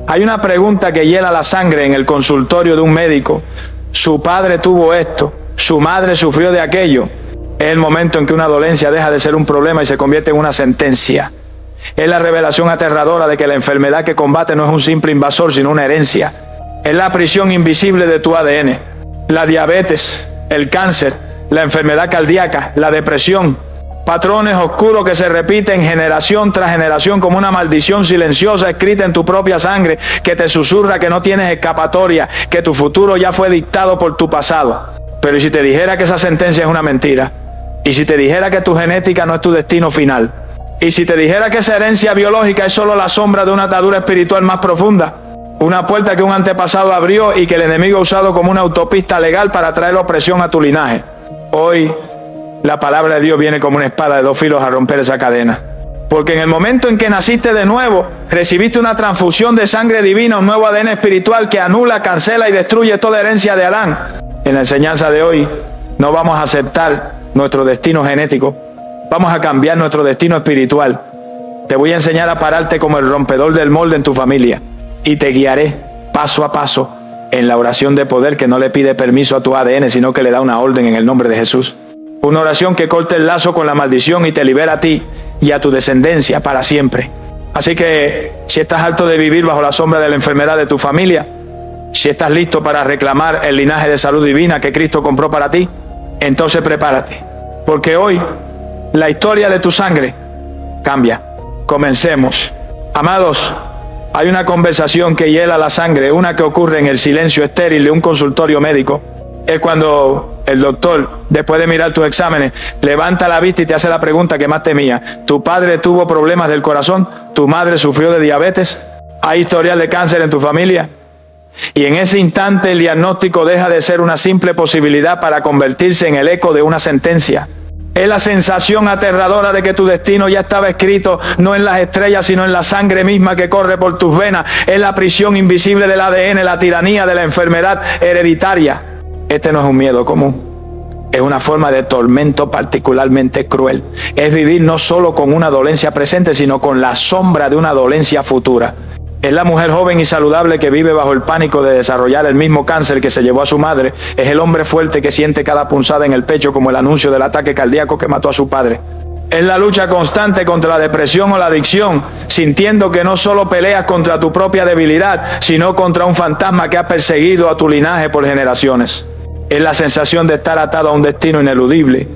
Hay una pregunta que hiela la sangre en el consultorio de un médico. Su padre tuvo esto, su madre sufrió de aquello. Es el momento en que una dolencia deja de ser un problema y se convierte en una sentencia. Es la revelación aterradora de que la enfermedad que combate no es un simple invasor, sino una herencia. Es la prisión invisible de tu ADN. La diabetes, el cáncer, la enfermedad cardíaca, la depresión. Patrones oscuros que se repiten generación tras generación como una maldición silenciosa escrita en tu propia sangre que te susurra que no tienes escapatoria, que tu futuro ya fue dictado por tu pasado. Pero ¿y si te dijera que esa sentencia es una mentira? ¿Y si te dijera que tu genética no es tu destino final? ¿Y si te dijera que esa herencia biológica es solo la sombra de una atadura espiritual más profunda? Una puerta que un antepasado abrió y que el enemigo ha usado como una autopista legal para traer opresión a tu linaje. Hoy la palabra de Dios viene como una espada de dos filos a romper esa cadena. Porque en el momento en que naciste de nuevo, recibiste una transfusión de sangre divina, un nuevo ADN espiritual que anula, cancela y destruye toda herencia de Adán. En la enseñanza de hoy no vamos a aceptar nuestro destino genético, vamos a cambiar nuestro destino espiritual. Te voy a enseñar a pararte como el rompedor del molde en tu familia y te guiaré paso a paso en la oración de poder que no le pide permiso a tu ADN, sino que le da una orden en el nombre de Jesús. Una oración que corte el lazo con la maldición y te libera a ti y a tu descendencia para siempre. Así que si estás harto de vivir bajo la sombra de la enfermedad de tu familia, si estás listo para reclamar el linaje de salud divina que Cristo compró para ti, entonces prepárate, porque hoy la historia de tu sangre cambia. Comencemos. Amados, hay una conversación que hiela la sangre, una que ocurre en el silencio estéril de un consultorio médico. Es cuando el doctor, después de mirar tus exámenes, levanta la vista y te hace la pregunta que más temía. ¿Tu padre tuvo problemas del corazón? ¿Tu madre sufrió de diabetes? ¿Hay historial de cáncer en tu familia? Y en ese instante el diagnóstico deja de ser una simple posibilidad para convertirse en el eco de una sentencia. Es la sensación aterradora de que tu destino ya estaba escrito no en las estrellas, sino en la sangre misma que corre por tus venas. Es la prisión invisible del ADN, la tiranía de la enfermedad hereditaria. Este no es un miedo común, es una forma de tormento particularmente cruel. Es vivir no solo con una dolencia presente, sino con la sombra de una dolencia futura. Es la mujer joven y saludable que vive bajo el pánico de desarrollar el mismo cáncer que se llevó a su madre. Es el hombre fuerte que siente cada punzada en el pecho como el anuncio del ataque cardíaco que mató a su padre. Es la lucha constante contra la depresión o la adicción, sintiendo que no solo peleas contra tu propia debilidad, sino contra un fantasma que ha perseguido a tu linaje por generaciones. Es la sensación de estar atado a un destino ineludible,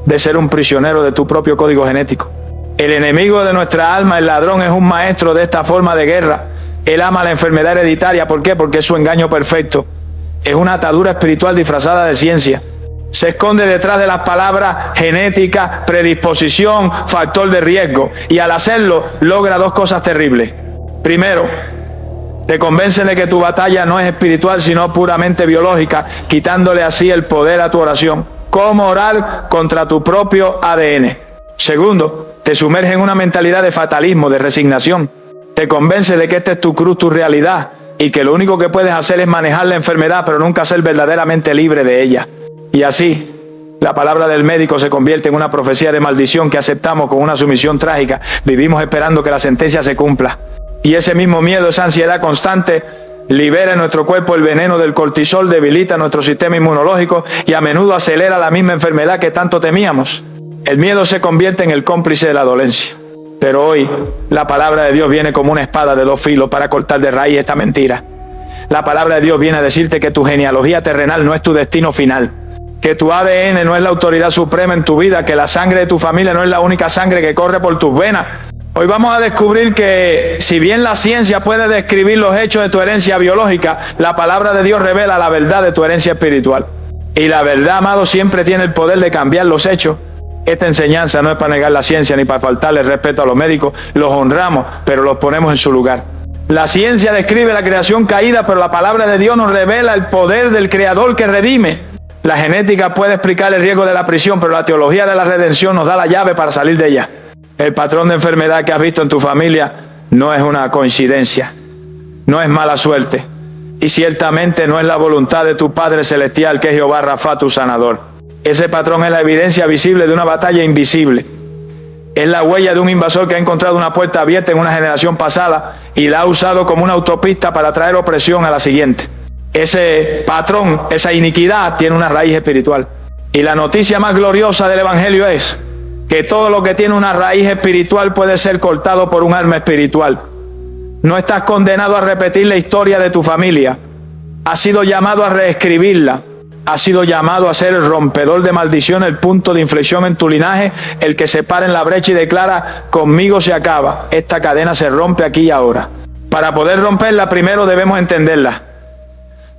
de ser un prisionero de tu propio código genético. El enemigo de nuestra alma, el ladrón, es un maestro de esta forma de guerra. Él ama la enfermedad hereditaria. ¿Por qué? Porque es su engaño perfecto. Es una atadura espiritual disfrazada de ciencia. Se esconde detrás de las palabras genética, predisposición, factor de riesgo. Y al hacerlo, logra dos cosas terribles. Primero, te convence de que tu batalla no es espiritual, sino puramente biológica, quitándole así el poder a tu oración. ¿Cómo orar contra tu propio ADN? Segundo, te sumerge en una mentalidad de fatalismo, de resignación. Te convence de que esta es tu cruz, tu realidad, y que lo único que puedes hacer es manejar la enfermedad, pero nunca ser verdaderamente libre de ella. Y así, la palabra del médico se convierte en una profecía de maldición que aceptamos con una sumisión trágica. Vivimos esperando que la sentencia se cumpla. Y ese mismo miedo, esa ansiedad constante, libera en nuestro cuerpo el veneno del cortisol, debilita nuestro sistema inmunológico y a menudo acelera la misma enfermedad que tanto temíamos. El miedo se convierte en el cómplice de la dolencia. Pero hoy la palabra de Dios viene como una espada de dos filos para cortar de raíz esta mentira. La palabra de Dios viene a decirte que tu genealogía terrenal no es tu destino final, que tu ADN no es la autoridad suprema en tu vida, que la sangre de tu familia no es la única sangre que corre por tus venas. Hoy vamos a descubrir que si bien la ciencia puede describir los hechos de tu herencia biológica, la palabra de Dios revela la verdad de tu herencia espiritual. Y la verdad, amado, siempre tiene el poder de cambiar los hechos. Esta enseñanza no es para negar la ciencia ni para faltarle respeto a los médicos. Los honramos, pero los ponemos en su lugar. La ciencia describe la creación caída, pero la palabra de Dios nos revela el poder del Creador que redime. La genética puede explicar el riesgo de la prisión, pero la teología de la redención nos da la llave para salir de ella. El patrón de enfermedad que has visto en tu familia no es una coincidencia, no es mala suerte, y ciertamente no es la voluntad de tu Padre Celestial, que es Jehová Rafa, tu sanador. Ese patrón es la evidencia visible de una batalla invisible. Es la huella de un invasor que ha encontrado una puerta abierta en una generación pasada y la ha usado como una autopista para traer opresión a la siguiente. Ese patrón, esa iniquidad tiene una raíz espiritual. Y la noticia más gloriosa del Evangelio es que todo lo que tiene una raíz espiritual puede ser cortado por un arma espiritual. No estás condenado a repetir la historia de tu familia. Has sido llamado a reescribirla. Has sido llamado a ser el rompedor de maldición, el punto de inflexión en tu linaje, el que se para en la brecha y declara: conmigo se acaba. Esta cadena se rompe aquí y ahora. Para poder romperla, primero debemos entenderla.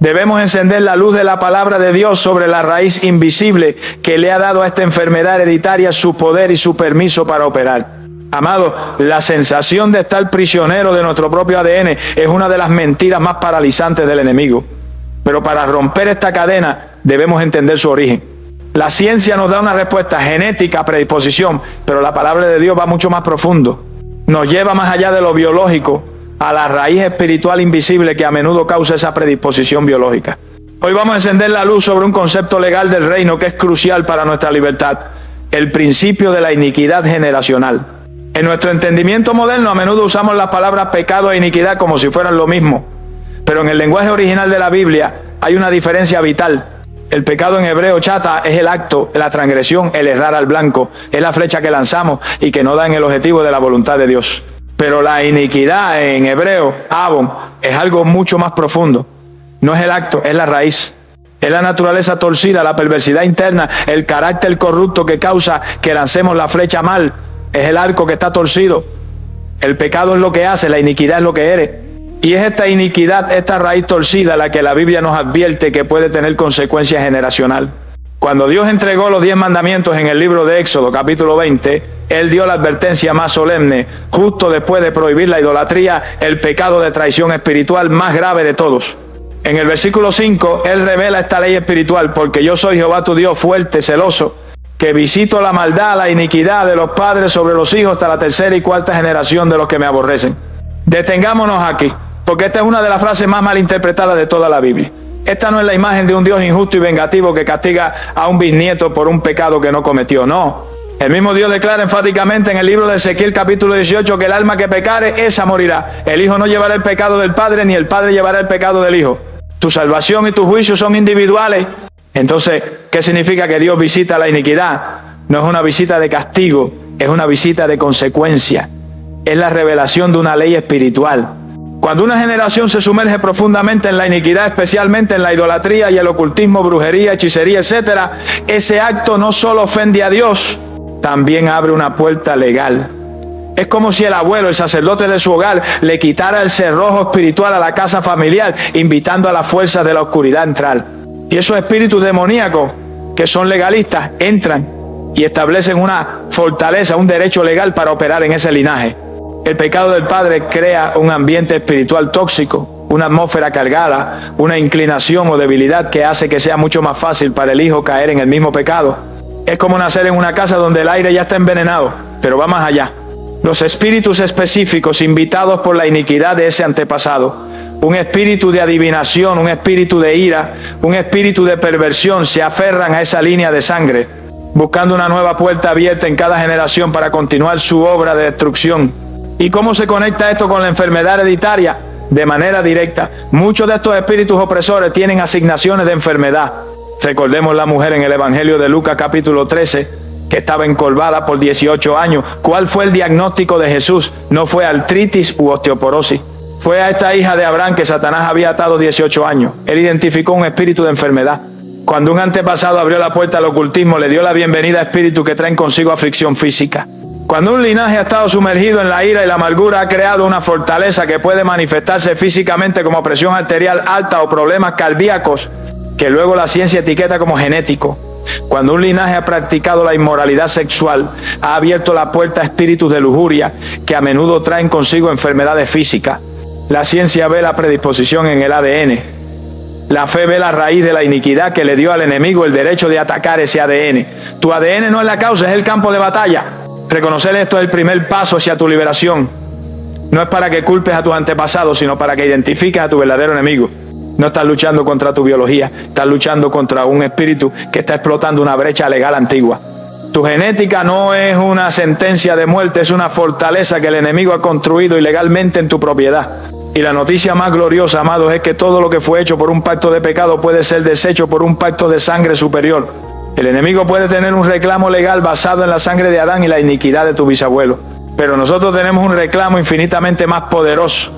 Debemos encender la luz de la palabra de Dios sobre la raíz invisible que le ha dado a esta enfermedad hereditaria su poder y su permiso para operar. Amado, la sensación de estar prisionero de nuestro propio ADN es una de las mentiras más paralizantes del enemigo. Pero para romper esta cadena debemos entender su origen. La ciencia nos da una respuesta genética, predisposición, pero la palabra de Dios va mucho más profundo. Nos lleva más allá de lo biológico, a la raíz espiritual invisible que a menudo causa esa predisposición biológica. Hoy vamos a encender la luz sobre un concepto legal del reino que es crucial para nuestra libertad: el principio de la iniquidad generacional. En nuestro entendimiento moderno a menudo usamos las palabras pecado e iniquidad como si fueran lo mismo, pero en el lenguaje original de la Biblia hay una diferencia vital. El pecado en hebreo, chata, es el acto, la transgresión, el errar al blanco, es la flecha que lanzamos y que no da en el objetivo de la voluntad de Dios. Pero la iniquidad en hebreo, abon, es algo mucho más profundo. No es el acto, es la raíz. Es la naturaleza torcida, la perversidad interna, el carácter corrupto que causa que lancemos la flecha mal. Es el arco que está torcido. El pecado es lo que hace, la iniquidad es lo que eres. Y es esta iniquidad, esta raíz torcida, la que la Biblia nos advierte que puede tener consecuencias generacional. Cuando Dios entregó los 10 mandamientos en el libro de Éxodo, capítulo 20, Él dio la advertencia más solemne, justo después de prohibir la idolatría, el pecado de traición espiritual más grave de todos. En el versículo 5, Él revela esta ley espiritual: porque yo soy Jehová tu Dios fuerte, celoso, que visito la maldad, la iniquidad de los padres sobre los hijos hasta la tercera y cuarta generación de los que me aborrecen. Detengámonos aquí, porque esta es una de las frases más malinterpretadas de toda la Biblia. Esta no es la imagen de un Dios injusto y vengativo que castiga a un bisnieto por un pecado que no cometió, no. El mismo Dios declara enfáticamente en el libro de Ezequiel capítulo 18 que el alma que pecare, esa morirá. El hijo no llevará el pecado del padre, ni el padre llevará el pecado del hijo. Tu salvación y tu juicio son individuales. Entonces, ¿qué significa que Dios visita la iniquidad? No es una visita de castigo, es una visita de consecuencia. Es la revelación de una ley espiritual. Cuando una generación se sumerge profundamente en la iniquidad, especialmente en la idolatría y el ocultismo, brujería, hechicería, etc., ese acto no solo ofende a Dios, también abre una puerta legal. Es como si el abuelo, el sacerdote de su hogar, le quitara el cerrojo espiritual a la casa familiar, invitando a las fuerzas de la oscuridad a entrar. Y esos espíritus demoníacos, que son legalistas, entran y establecen una fortaleza, un derecho legal para operar en ese linaje. El pecado del padre crea un ambiente espiritual tóxico, una atmósfera cargada, una inclinación o debilidad que hace que sea mucho más fácil para el hijo caer en el mismo pecado. Es como nacer en una casa donde el aire ya está envenenado, pero va más allá. Los espíritus específicos invitados por la iniquidad de ese antepasado, un espíritu de adivinación, un espíritu de ira, un espíritu de perversión, se aferran a esa línea de sangre, buscando una nueva puerta abierta en cada generación para continuar su obra de destrucción. ¿Y cómo se conecta esto con la enfermedad hereditaria? De manera directa. Muchos de estos espíritus opresores tienen asignaciones de enfermedad. Recordemos la mujer en el Evangelio de Lucas capítulo 13, que estaba encorvada por 18 años. ¿Cuál fue el diagnóstico de Jesús? No fue artritis u osteoporosis. Fue a esta hija de Abraham que Satanás había atado 18 años. Él identificó un espíritu de enfermedad. Cuando un antepasado abrió la puerta al ocultismo, le dio la bienvenida a espíritus que traen consigo aflicción física. Cuando un linaje ha estado sumergido en la ira y la amargura, ha creado una fortaleza que puede manifestarse físicamente como presión arterial alta o problemas cardíacos, que luego la ciencia etiqueta como genético. Cuando un linaje ha practicado la inmoralidad sexual, ha abierto la puerta a espíritus de lujuria que a menudo traen consigo enfermedades físicas. La ciencia ve la predisposición en el ADN. La fe ve la raíz de la iniquidad que le dio al enemigo el derecho de atacar ese ADN. Tu ADN no es la causa, es el campo de batalla. Reconocer esto es el primer paso hacia tu liberación. No es para que culpes a tus antepasados, sino para que identifiques a tu verdadero enemigo. No estás luchando contra tu biología, estás luchando contra un espíritu que está explotando una brecha legal antigua. Tu genética no es una sentencia de muerte, es una fortaleza que el enemigo ha construido ilegalmente en tu propiedad. Y la noticia más gloriosa, amados, es que todo lo que fue hecho por un pacto de pecado puede ser deshecho por un pacto de sangre superior. El enemigo puede tener un reclamo legal basado en la sangre de Adán y la iniquidad de tu bisabuelo. Pero nosotros tenemos un reclamo infinitamente más poderoso.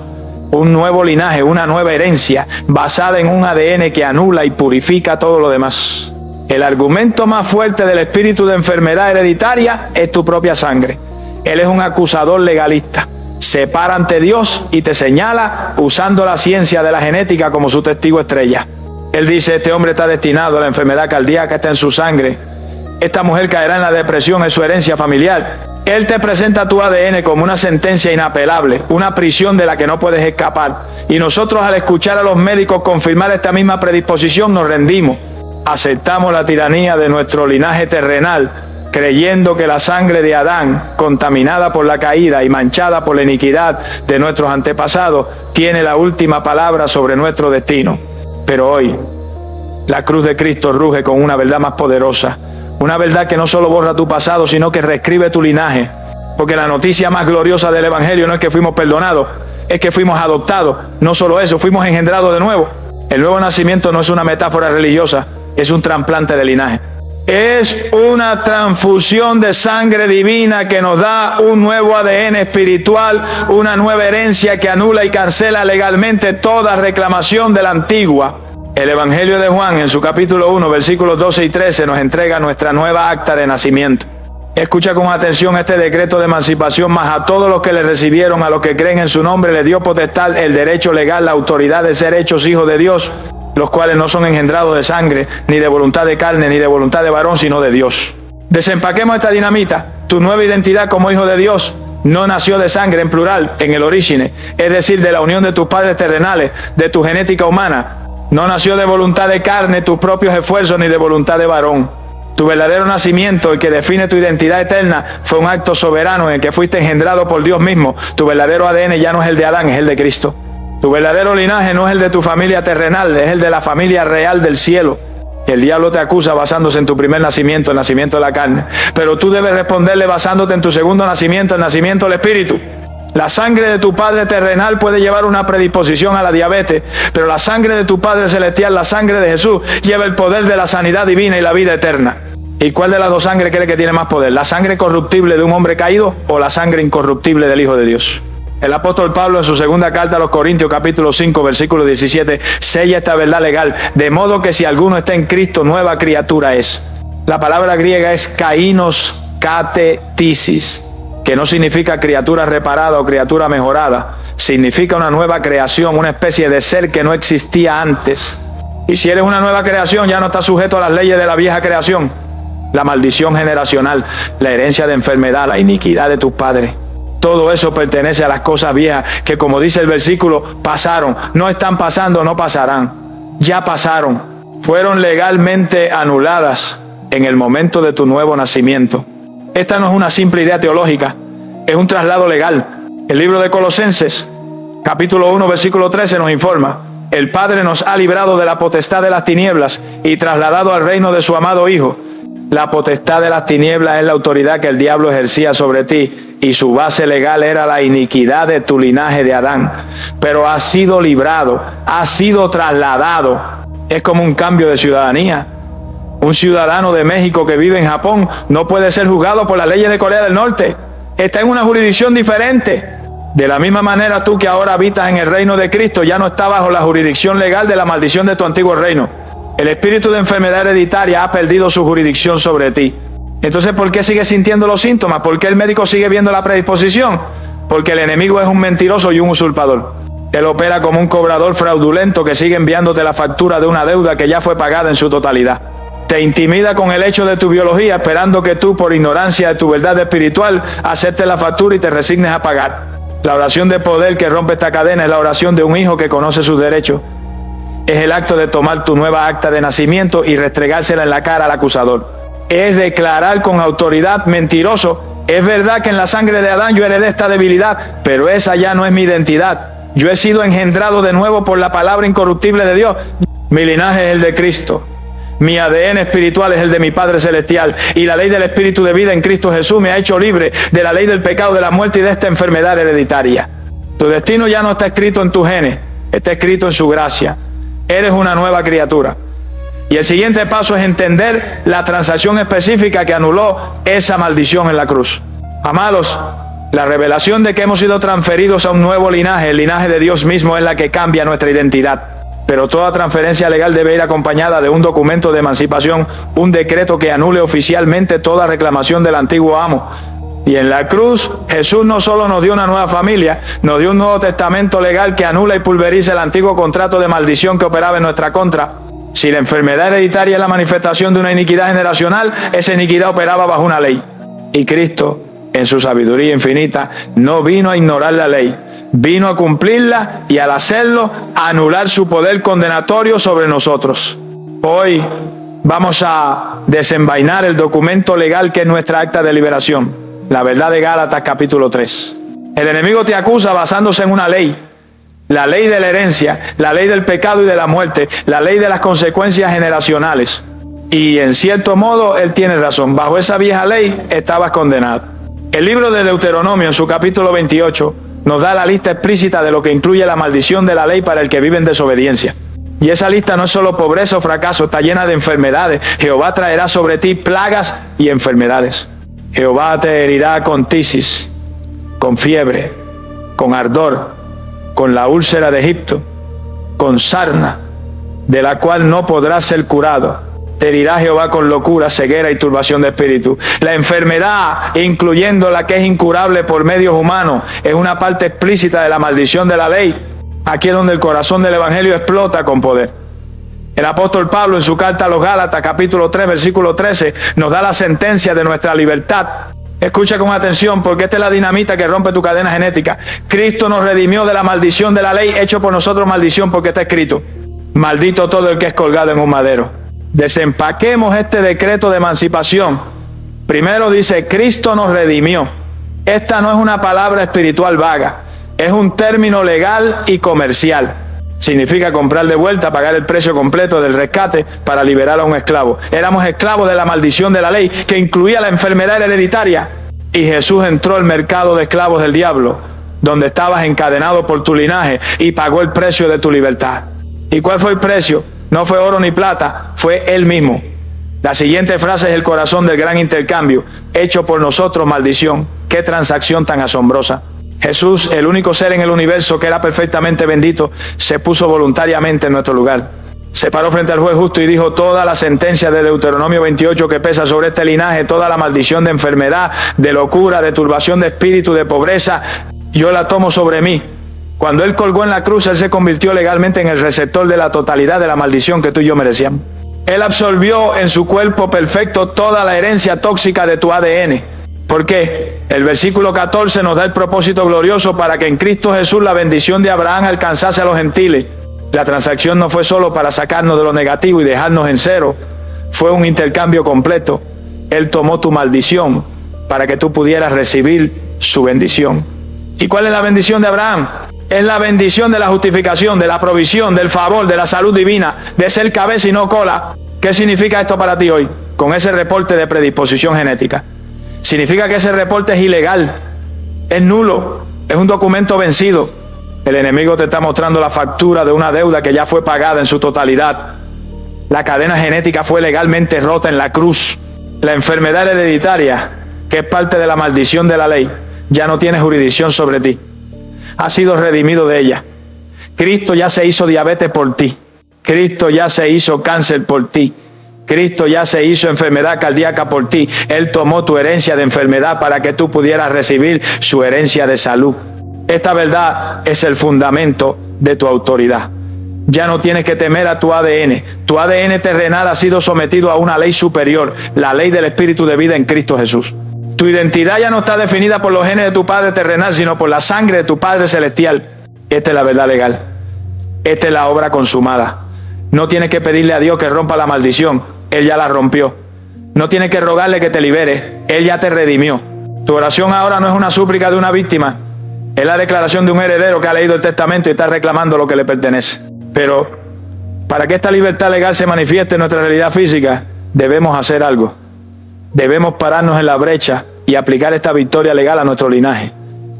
Un nuevo linaje, una nueva herencia, basada en un ADN que anula y purifica todo lo demás. El argumento más fuerte del espíritu de enfermedad hereditaria es tu propia sangre. Él es un acusador legalista. Se para ante Dios y te señala usando la ciencia de la genética como su testigo estrella. Él dice, este hombre está destinado a la enfermedad cardíaca, está en su sangre. Esta mujer caerá en la depresión, es su herencia familiar. Él te presenta tu ADN como una sentencia inapelable, una prisión de la que no puedes escapar. Y nosotros, al escuchar a los médicos confirmar esta misma predisposición, nos rendimos. Aceptamos la tiranía de nuestro linaje terrenal, creyendo que la sangre de Adán, contaminada por la caída y manchada por la iniquidad de nuestros antepasados, tiene la última palabra sobre nuestro destino. Pero hoy, la cruz de Cristo ruge con una verdad más poderosa. Una verdad que no solo borra tu pasado, sino que reescribe tu linaje. Porque la noticia más gloriosa del Evangelio no es que fuimos perdonados, es que fuimos adoptados. No solo eso, fuimos engendrados de nuevo. El nuevo nacimiento no es una metáfora religiosa, es un trasplante de linaje. Es una transfusión de sangre divina que nos da un nuevo ADN espiritual, una nueva herencia que anula y cancela legalmente toda reclamación de la antigua. El Evangelio de Juan, en su capítulo 1, versículos 12 y 13, nos entrega nuestra nueva acta de nacimiento. Escucha con atención este decreto de emancipación, mas a todos los que le recibieron, a los que creen en su nombre, le dio potestad, el derecho legal, la autoridad de ser hechos hijos de Dios, los cuales no son engendrados de sangre, ni de voluntad de carne, ni de voluntad de varón, sino de Dios. Desempaquemos esta dinamita. Tu nueva identidad como hijo de Dios no nació de sangre, en plural, en el orígine, es decir, de la unión de tus padres terrenales, de tu genética humana. No nació de voluntad de carne, tus propios esfuerzos, ni de voluntad de varón. Tu verdadero nacimiento, el que define tu identidad eterna, fue un acto soberano en el que fuiste engendrado por Dios mismo. Tu verdadero ADN ya no es el de Adán, es el de Cristo. Tu verdadero linaje no es el de tu familia terrenal, es el de la familia real del cielo. El diablo te acusa basándose en tu primer nacimiento, el nacimiento de la carne. Pero tú debes responderle basándote en tu segundo nacimiento, el nacimiento del Espíritu. La sangre de tu padre terrenal puede llevar una predisposición a la diabetes, pero la sangre de tu Padre Celestial, la sangre de Jesús, lleva el poder de la sanidad divina y la vida eterna. ¿Y cuál de las dos sangres cree que tiene más poder? ¿La sangre corruptible de un hombre caído o la sangre incorruptible del Hijo de Dios? El apóstol Pablo, en su segunda carta a los Corintios, capítulo 5, versículo 17, sella esta verdad legal, de modo que si alguno está en Cristo, nueva criatura es. La palabra griega es kainos katetisis, que no significa criatura reparada o criatura mejorada, significa una nueva creación, una especie de ser que no existía antes. Y si eres una nueva creación, ya no estás sujeto a las leyes de la vieja creación, la maldición generacional, la herencia de enfermedad, la iniquidad de tus padres. Todo eso pertenece a las cosas viejas que, como dice el versículo, pasaron, no están pasando, no pasarán, ya pasaron, fueron legalmente anuladas en el momento de tu nuevo nacimiento. Esta no es una simple idea teológica, es un traslado legal. El libro de Colosenses, capítulo 1, versículo 13 nos informa: el Padre nos ha librado de la potestad de las tinieblas y trasladado al reino de su amado Hijo. La potestad de las tinieblas es la autoridad que el diablo ejercía sobre ti, y su base legal era la iniquidad de tu linaje de Adán. Pero has sido librado, has sido trasladado. Es como un cambio de ciudadanía. Un ciudadano de México que vive en Japón no puede ser juzgado por las leyes de Corea del Norte. Está en una jurisdicción diferente. De la misma manera, tú que ahora habitas en el reino de Cristo ya no estás bajo la jurisdicción legal de la maldición de tu antiguo reino. El espíritu de enfermedad hereditaria ha perdido su jurisdicción sobre ti. Entonces, ¿por qué sigues sintiendo los síntomas? ¿Por qué el médico sigue viendo la predisposición? Porque el enemigo es un mentiroso y un usurpador. Él opera como un cobrador fraudulento que sigue enviándote la factura de una deuda que ya fue pagada en su totalidad. Te intimida con el hecho de tu biología, esperando que tú, por ignorancia de tu verdad espiritual, aceptes la factura y te resignes a pagar. La oración de poder que rompe esta cadena es la oración de un hijo que conoce sus derechos. Es el acto de tomar tu nueva acta de nacimiento y restregársela en la cara al acusador. Es declarar con autoridad: mentiroso, es verdad que en la sangre de Adán yo heredé esta debilidad, pero esa ya no es mi identidad. Yo he sido engendrado de nuevo por la palabra incorruptible de Dios. Mi linaje es el de Cristo. Mi ADN espiritual es el de mi Padre Celestial, y la ley del Espíritu de vida en Cristo Jesús me ha hecho libre de la ley del pecado, de la muerte y de esta enfermedad hereditaria. Tu destino ya no está escrito en tus genes, está escrito en su gracia. Eres una nueva criatura. Y el siguiente paso es entender la transacción específica que anuló esa maldición en la cruz. Amados, la revelación de que hemos sido transferidos a un nuevo linaje, el linaje de Dios mismo, es la que cambia nuestra identidad. Pero toda transferencia legal debe ir acompañada de un documento de emancipación, un decreto que anule oficialmente toda reclamación del antiguo amo. Y en la cruz, Jesús no solo nos dio una nueva familia, nos dio un nuevo testamento legal que anula y pulveriza el antiguo contrato de maldición que operaba en nuestra contra. Si la enfermedad hereditaria es la manifestación de una iniquidad generacional, esa iniquidad operaba bajo una ley. Y Cristo, en su sabiduría infinita, no vino a ignorar la ley, vino a cumplirla y al hacerlo, a anular su poder condenatorio sobre nosotros. Hoy vamos a desenvainar el documento legal que es nuestra acta de liberación, la verdad de Gálatas capítulo 3. El enemigo te acusa basándose en una ley, la ley de la herencia, la ley del pecado y de la muerte, la ley de las consecuencias generacionales. Y en cierto modo él tiene razón, bajo esa vieja ley estabas condenado. El libro de Deuteronomio en su capítulo 28 nos da la lista explícita de lo que incluye la maldición de la ley para el que vive en desobediencia. Y esa lista no es solo pobreza o fracaso, está llena de enfermedades. Jehová traerá sobre ti plagas y enfermedades. Jehová te herirá con tisis, con fiebre, con ardor, con la úlcera de Egipto, con sarna, de la cual no podrás ser curado. Te herirá Jehová con locura, ceguera y turbación de espíritu. La enfermedad, incluyendo la que es incurable por medios humanos, es una parte explícita de la maldición de la ley. Aquí es donde el corazón del evangelio explota con poder. El apóstol Pablo en su carta a los Gálatas, capítulo 3, versículo 13, nos da la sentencia de nuestra libertad. Escucha con atención, porque esta es la dinamita que rompe tu cadena genética. Cristo nos redimió de la maldición de la ley, hecho por nosotros maldición, porque está escrito: maldito todo el que es colgado en un madero. Desempaquemos este decreto de emancipación. Primero dice, Cristo nos redimió. Esta no es una palabra espiritual vaga, es un término legal y comercial. Significa comprar de vuelta, pagar el precio completo del rescate para liberar a un esclavo. Éramos esclavos de la maldición de la ley, que incluía la enfermedad hereditaria. Y Jesús entró al mercado de esclavos del diablo, donde estabas encadenado por tu linaje, y pagó el precio de tu libertad. ¿Y cuál fue el precio? No fue oro ni plata, fue Él mismo. La siguiente frase es el corazón del gran intercambio, hecho por nosotros maldición. ¡Qué transacción tan asombrosa! Jesús, el único ser en el universo que era perfectamente bendito, se puso voluntariamente en nuestro lugar. Se paró frente al juez justo y dijo: toda la sentencia de Deuteronomio 28 que pesa sobre este linaje, toda la maldición de enfermedad, de locura, de turbación de espíritu, de pobreza, yo la tomo sobre mí. Cuando Él colgó en la cruz, Él se convirtió legalmente en el receptor de la totalidad de la maldición que tú y yo merecíamos. Él absorbió en su cuerpo perfecto toda la herencia tóxica de tu ADN. ¿Por qué? El versículo 14 nos da el propósito glorioso para que en Cristo Jesús la bendición de Abraham alcanzase a los gentiles. La transacción no fue solo para sacarnos de lo negativo y dejarnos en cero. Fue un intercambio completo. Él tomó tu maldición para que tú pudieras recibir su bendición. ¿Y cuál es la bendición de Abraham? Es la bendición de la justificación, de la provisión, del favor, de la salud divina, de ser cabeza y no cola. ¿Qué significa esto para ti hoy? Con ese reporte de predisposición genética. Significa que ese reporte es ilegal, es nulo, es un documento vencido. El enemigo te está mostrando la factura de una deuda que ya fue pagada en su totalidad. La cadena genética fue legalmente rota en la cruz. La enfermedad hereditaria, que es parte de la maldición de la ley, ya no tiene jurisdicción sobre ti. Has sido redimido de ella. Cristo ya se hizo diabetes por ti. Cristo ya se hizo cáncer por ti. Cristo ya se hizo enfermedad cardíaca por ti. Él tomó tu herencia de enfermedad para que tú pudieras recibir su herencia de salud. Esta verdad es el fundamento de tu autoridad. Ya no tienes que temer a tu ADN. Tu ADN terrenal ha sido sometido a una ley superior, la ley del Espíritu de vida en Cristo Jesús. Tu identidad ya no está definida por los genes de tu Padre terrenal, sino por la sangre de tu Padre celestial. Esta es la verdad legal. Esta es la obra consumada. No tienes que pedirle a Dios que rompa la maldición. Él ya la rompió. No tienes que rogarle que te libere. Él ya te redimió. Tu oración ahora no es una súplica de una víctima. Es la declaración de un heredero que ha leído el testamento y está reclamando lo que le pertenece. Pero Para que esta libertad legal se manifieste en nuestra realidad física, debemos hacer algo. Debemos pararnos en la brecha y aplicar esta victoria legal a nuestro linaje.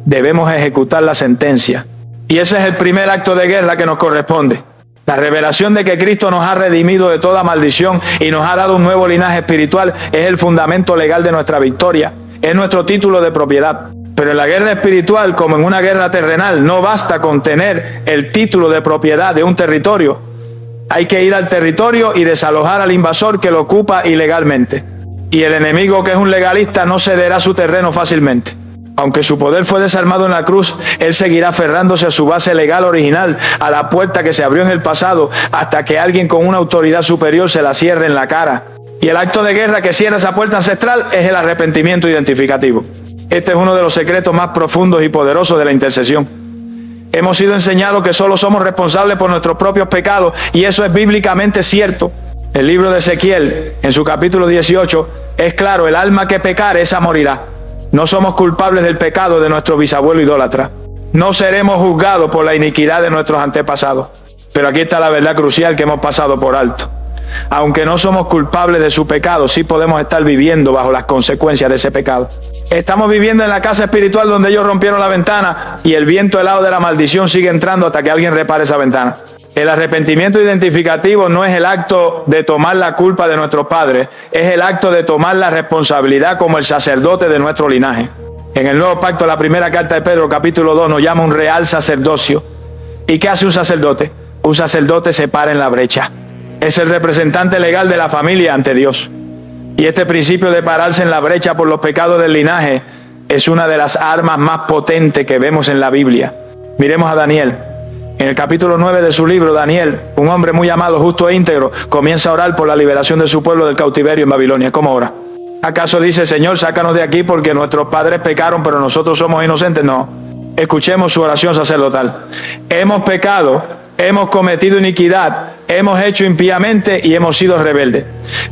Debemos ejecutar la sentencia. Y ese es el primer acto de guerra que nos corresponde. La revelación de que Cristo nos ha redimido de toda maldición y nos ha dado un nuevo linaje espiritual es el fundamento legal de nuestra victoria. Es nuestro título de propiedad. Pero en la guerra espiritual, como en una guerra terrenal, no basta con tener el título de propiedad de un territorio. Hay que ir al territorio y desalojar al invasor que lo ocupa ilegalmente. Y el enemigo, que es un legalista, no cederá su terreno fácilmente. Aunque su poder fue desarmado en la cruz, él seguirá aferrándose a su base legal original, a la puerta que se abrió en el pasado, hasta que alguien con una autoridad superior se la cierre en la cara. Y el acto de guerra que cierra esa puerta ancestral es el arrepentimiento identificativo. Este es uno de los secretos más profundos y poderosos de la intercesión. Hemos sido enseñados que solo somos responsables por nuestros propios pecados, y eso es bíblicamente cierto. El libro de Ezequiel, en su capítulo 18, es claro: el alma que pecare, esa morirá. No somos culpables del pecado de nuestro bisabuelo idólatra. No seremos juzgados por la iniquidad de nuestros antepasados. Pero aquí está la verdad crucial que hemos pasado por alto. Aunque no somos culpables de su pecado, sí podemos estar viviendo bajo las consecuencias de ese pecado. Estamos viviendo en la casa espiritual donde ellos rompieron la ventana, y el viento helado de la maldición sigue entrando hasta que alguien repare esa ventana. El arrepentimiento identificativo no es el acto de tomar la culpa de nuestros padres, es el acto de tomar la responsabilidad como el sacerdote de nuestro linaje. En el Nuevo Pacto, la primera carta de Pedro, capítulo 2, nos llama un real sacerdocio. ¿Y qué hace un sacerdote? Un sacerdote se para en la brecha. Es el representante legal de la familia ante Dios. Y este principio de pararse en la brecha por los pecados del linaje es una de las armas más potentes que vemos en la Biblia. Miremos a Daniel. En el capítulo 9 de su libro, Daniel, un hombre muy amado, justo e íntegro, comienza a orar por la liberación de su pueblo del cautiverio en Babilonia. ¿Cómo ora? ¿Acaso dice: Señor, sácanos de aquí porque nuestros padres pecaron, pero nosotros somos inocentes? No. Escuchemos su oración sacerdotal. Hemos pecado, hemos cometido iniquidad, hemos hecho impíamente y hemos sido rebeldes.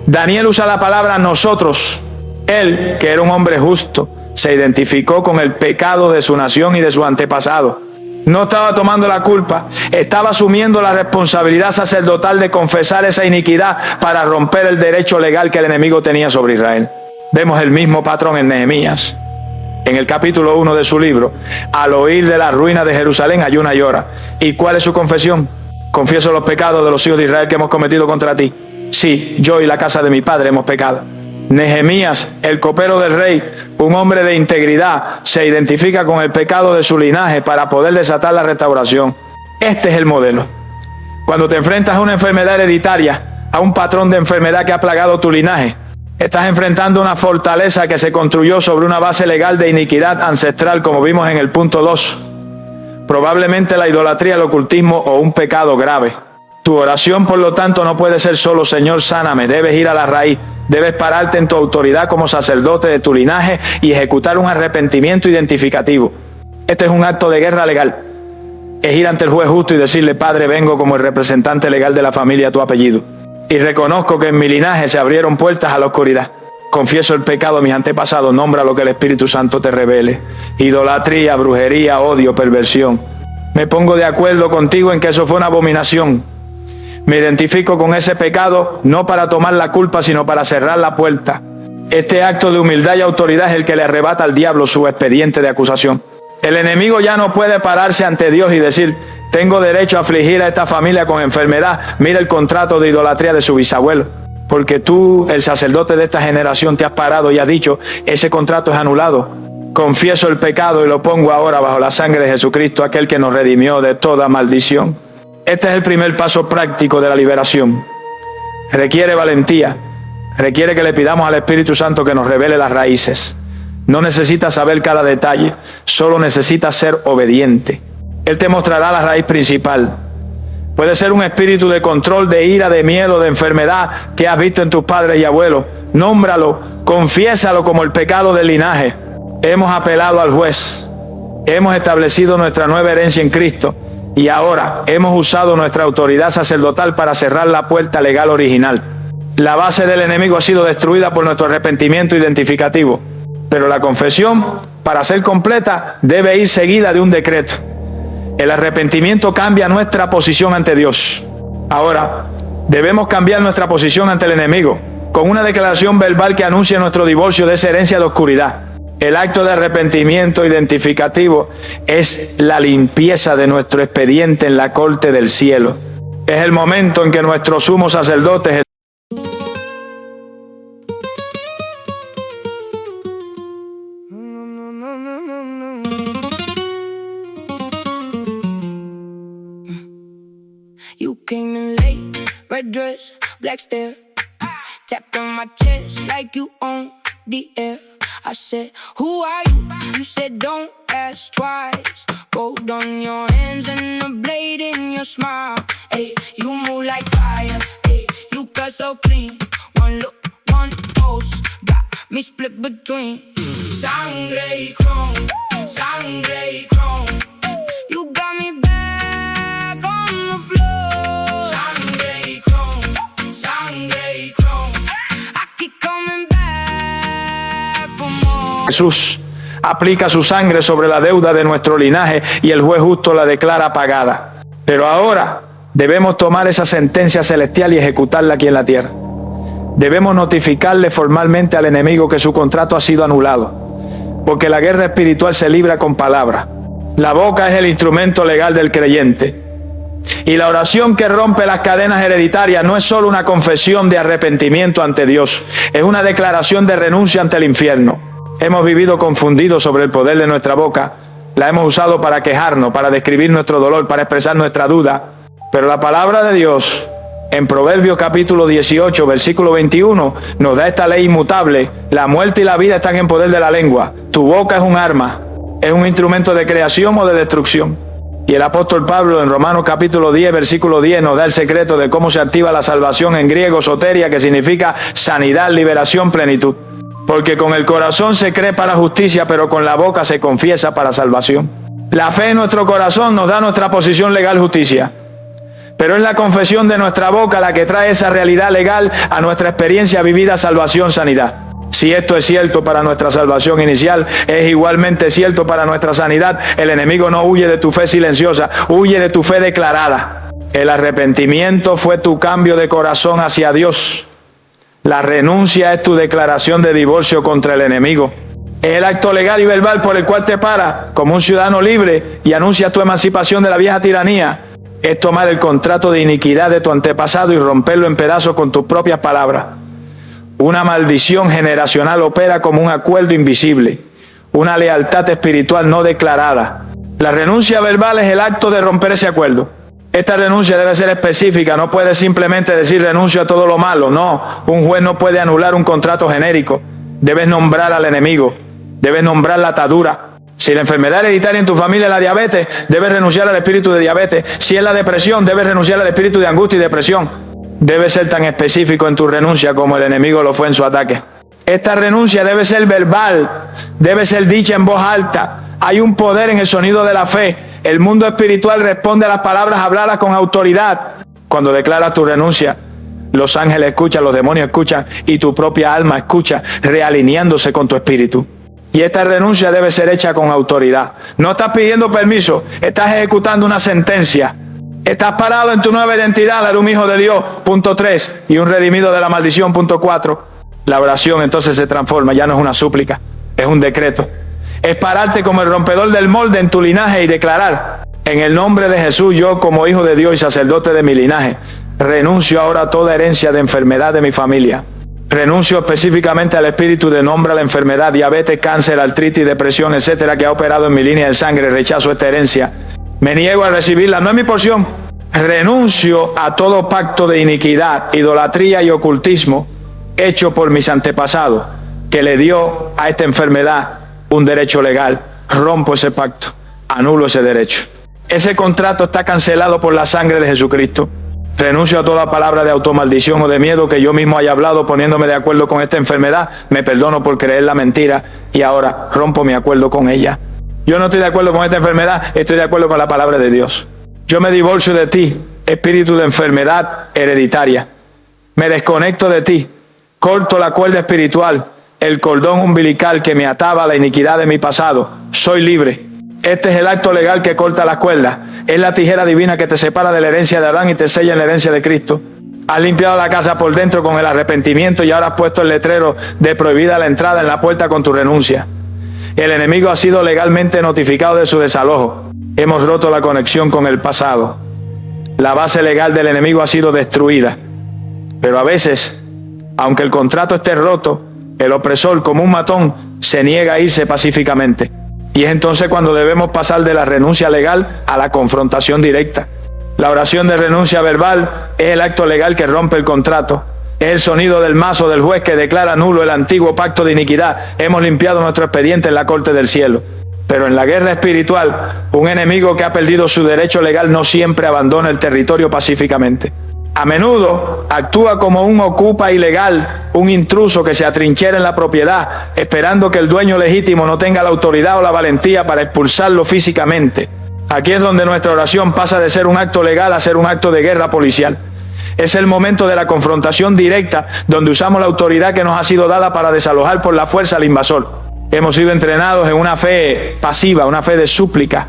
Daniel usa la palabra nosotros. Él, que era un hombre justo, se identificó con el pecado de su nación y de su antepasado. No estaba tomando la culpa, estaba asumiendo la responsabilidad sacerdotal de confesar esa iniquidad para romper el derecho legal que el enemigo tenía sobre Israel. Vemos el mismo patrón en Nehemías. En el capítulo 1 de su libro, al oír de la ruina de Jerusalén, ayuna y ora. ¿Y cuál es su confesión? Confieso los pecados de los hijos de Israel que hemos cometido contra ti. Sí, yo y la casa de mi padre hemos pecado. Nehemías, el copero del rey, un hombre de integridad, se identifica con el pecado de su linaje para poder desatar la restauración. Este es el modelo. Cuando te enfrentas a una enfermedad hereditaria, a un patrón de enfermedad que ha plagado tu linaje, estás enfrentando una fortaleza que se construyó sobre una base legal de iniquidad ancestral, como vimos en el punto 2. Probablemente la idolatría, el ocultismo o un pecado grave. Tu oración, por lo tanto, no puede ser solo: Señor, sáname. Debes ir a la raíz. Debes pararte en tu autoridad como sacerdote de tu linaje y ejecutar un arrepentimiento identificativo. Este es un acto de guerra legal. Es ir ante el juez justo y decirle: Padre, vengo como el representante legal de la familia a tu apellido. Y reconozco que en mi linaje se abrieron puertas a la oscuridad. Confieso el pecado de mis antepasados. Nombra lo que el Espíritu Santo te revele: idolatría, brujería, odio, perversión. Me pongo de acuerdo contigo en que eso fue una abominación. Me identifico con ese pecado, no para tomar la culpa, sino para cerrar la puerta. Este acto de humildad y autoridad es el que le arrebata al diablo su expediente de acusación. El enemigo ya no puede pararse ante Dios y decir: tengo derecho a afligir a esta familia con enfermedad. Mira el contrato de idolatría de su bisabuelo. Porque tú, el sacerdote de esta generación, te has parado y has dicho: ese contrato es anulado. Confieso el pecado y lo pongo ahora bajo la sangre de Jesucristo, aquel que nos redimió de toda maldición. Este es el primer paso práctico de la liberación. Requiere valentía. Requiere que le pidamos al Espíritu Santo que nos revele las raíces. No necesitas saber cada detalle, solo necesitas ser obediente. Él te mostrará la raíz principal. Puede ser un espíritu de control, de ira, de miedo, de enfermedad que has visto en tus padres y abuelos. Nómbralo, confiésalo como el pecado del linaje. Hemos apelado al juez. Hemos establecido nuestra nueva herencia en Cristo. Y ahora hemos usado nuestra autoridad sacerdotal para cerrar la puerta legal original. La base del enemigo ha sido destruida por nuestro arrepentimiento identificativo. Pero la confesión, para ser completa, debe ir seguida de un decreto. El arrepentimiento cambia nuestra posición ante Dios. Ahora, debemos cambiar nuestra posición ante el enemigo con una declaración verbal que anuncie nuestro divorcio de esa herencia de oscuridad. El acto de arrepentimiento identificativo es la limpieza de nuestro expediente en la corte del cielo. Es el momento en que nuestro sumo sacerdote You came in late, red dress, black stare. Tapped on my chest like you own the air. I said, who are you? You said, don't ask twice. Gold on your hands and a blade in your smile. Hey, you move like fire. Hey, you cut so clean. One look, one pose. Got me split between sangre y chrome, sangre y chrome. You got me back on the floor. Sangre y chrome, sangre y chrome. I keep coming back for more. Jesús aplica su sangre sobre la deuda de nuestro linaje y el juez justo la declara pagada. Pero ahora debemos tomar esa sentencia celestial y ejecutarla aquí en la tierra. Debemos notificarle formalmente al enemigo que su contrato ha sido anulado, porque la guerra espiritual se libra con palabras. La boca es el instrumento legal del creyente. Y la oración que rompe las cadenas hereditarias no es solo una confesión de arrepentimiento ante Dios, es una declaración de renuncia ante el infierno. Hemos vivido confundidos sobre el poder de nuestra boca. La hemos usado para quejarnos, para describir nuestro dolor, para expresar nuestra duda. Pero la palabra de Dios, en Proverbios capítulo 18, versículo 21, nos da esta ley inmutable. La muerte y la vida están en poder de la lengua. Tu boca es un arma, es un instrumento de creación o de destrucción. Y el apóstol Pablo en Romanos capítulo 10, versículo 10 nos da el secreto de cómo se activa la salvación, en griego soteria, que significa sanidad, liberación, plenitud. Porque con el corazón se cree para justicia, pero con la boca se confiesa para salvación. La fe en nuestro corazón nos da nuestra posición legal justicia, pero es la confesión de nuestra boca la que trae esa realidad legal a nuestra experiencia vivida, salvación, sanidad. Si esto es cierto para nuestra salvación inicial, es igualmente cierto para nuestra sanidad. El enemigo no huye de tu fe silenciosa, huye de tu fe declarada. El arrepentimiento fue tu cambio de corazón hacia Dios. La renuncia es tu declaración de divorcio contra el enemigo. Es el acto legal y verbal por el cual te paras como un ciudadano libre y anuncias tu emancipación de la vieja tiranía. Es tomar el contrato de iniquidad de tu antepasado y romperlo en pedazos con tus propias palabras. Una maldición generacional opera como un acuerdo invisible, una lealtad espiritual no declarada. La renuncia verbal es el acto de romper ese acuerdo. Esta renuncia debe ser específica, no puede simplemente decir renuncio a todo lo malo. No, un juez no puede anular un contrato genérico. Debes nombrar al enemigo, debes nombrar la atadura. Si la enfermedad hereditaria en tu familia es la diabetes, debes renunciar al espíritu de diabetes. Si es la depresión, debes renunciar al espíritu de angustia y depresión. Debes ser tan específico en tu renuncia como el enemigo lo fue en su ataque. Esta renuncia debe ser verbal, debe ser dicha en voz alta. Hay un poder en el sonido de la fe. El mundo espiritual responde a las palabras habladas con autoridad. Cuando declaras tu renuncia, los ángeles escuchan, los demonios escuchan y tu propia alma escucha, realineándose con tu espíritu. Y esta renuncia debe ser hecha con autoridad. No estás pidiendo permiso, estás ejecutando una sentencia. Estás parado en tu nueva identidad, eres un hijo de Dios, punto 3, y un redimido de la maldición, punto 4. La oración entonces se transforma, ya no es una súplica, es un decreto. Es pararte como el rompedor del molde en tu linaje y declarar: en el nombre de Jesús, yo como hijo de Dios y sacerdote de mi linaje, renuncio ahora a toda herencia de enfermedad de mi familia. Renuncio específicamente al espíritu de nombre a la enfermedad, diabetes, cáncer, artritis, depresión, etcétera, que ha operado en mi línea de sangre. Rechazo esta herencia. Me niego a recibirla, no es mi porción. Renuncio a todo pacto de iniquidad, idolatría y ocultismo hecho por mis antepasados, que le dio a esta enfermedad un derecho legal. Rompo ese pacto, anulo ese derecho. Ese contrato está cancelado por la sangre de Jesucristo. Renuncio a toda palabra de automaldición o de miedo que yo mismo haya hablado poniéndome de acuerdo con esta enfermedad. Me perdono por creer la mentira y ahora rompo mi acuerdo con ella. Yo no estoy de acuerdo con esta enfermedad, estoy de acuerdo con la palabra de Dios. Yo me divorcio de ti, espíritu de enfermedad hereditaria. Me desconecto de ti, corto la cuerda espiritual, el cordón umbilical que me ataba a la iniquidad de mi pasado. Soy libre. Este es el acto legal que corta las cuerdas. Es la tijera divina que te separa de la herencia de Adán y te sella en la herencia de Cristo. Has limpiado la casa por dentro con el arrepentimiento y ahora has puesto el letrero de prohibida la entrada en la puerta con tu renuncia. El enemigo ha sido legalmente notificado de su desalojo. Hemos roto la conexión con el pasado. La base legal del enemigo ha sido destruida. Pero a veces, aunque el contrato esté roto, el opresor, como un matón, se niega a irse pacíficamente. Y es entonces cuando debemos pasar de la renuncia legal a la confrontación directa. La oración de renuncia verbal es el acto legal que rompe el contrato. Es el sonido del mazo del juez que declara nulo el antiguo pacto de iniquidad. Hemos limpiado nuestro expediente en la corte del cielo. Pero en la guerra espiritual, un enemigo que ha perdido su derecho legal no siempre abandona el territorio pacíficamente. A menudo actúa como un ocupa ilegal, un intruso que se atrinchera en la propiedad, esperando que el dueño legítimo no tenga la autoridad o la valentía para expulsarlo físicamente. Aquí es donde nuestra oración pasa de ser un acto legal a ser un acto de guerra policial. Es el momento de la confrontación directa, donde usamos la autoridad que nos ha sido dada para desalojar por la fuerza al invasor. Hemos sido entrenados en una fe pasiva, una fe de súplica,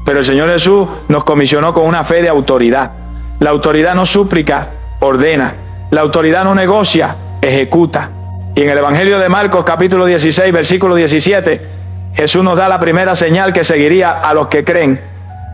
pero el Señor Jesús nos comisionó con una fe de autoridad. La autoridad no súplica, ordena. La autoridad no negocia, ejecuta. Y en el Evangelio de Marcos, capítulo 16, versículo 17, Jesús nos da la primera señal que seguiría a los que creen.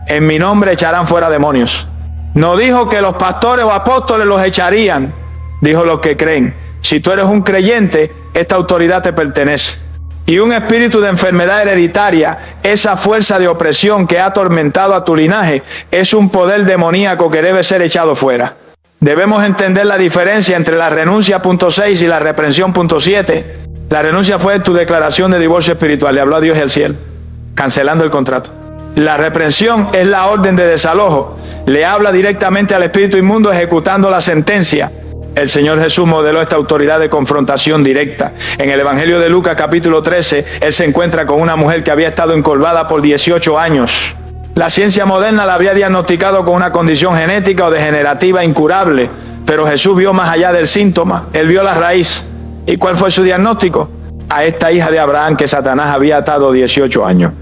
En mi nombre echarán fuera demonios. No dijo que los pastores o apóstoles los echarían, dijo los que creen. Si tú eres un creyente, esta autoridad te pertenece. Y un espíritu de enfermedad hereditaria, esa fuerza de opresión que ha atormentado a tu linaje, es un poder demoníaco que debe ser echado fuera. Debemos entender la diferencia entre la renuncia punto 6 y la reprensión punto 7. La renuncia fue tu declaración de divorcio espiritual, le habló a Dios y al cielo, cancelando el contrato. La reprensión es la orden de desalojo, le habla directamente al espíritu inmundo ejecutando la sentencia. El Señor Jesús modeló esta autoridad de confrontación directa. En el Evangelio de Lucas capítulo 13, Él se encuentra con una mujer que había estado encorvada por 18 años. La ciencia moderna la había diagnosticado con una condición genética o degenerativa incurable, pero Jesús vio más allá del síntoma, Él vio la raíz. ¿Y cuál fue su diagnóstico? A esta hija de Abraham que Satanás había atado 18 años.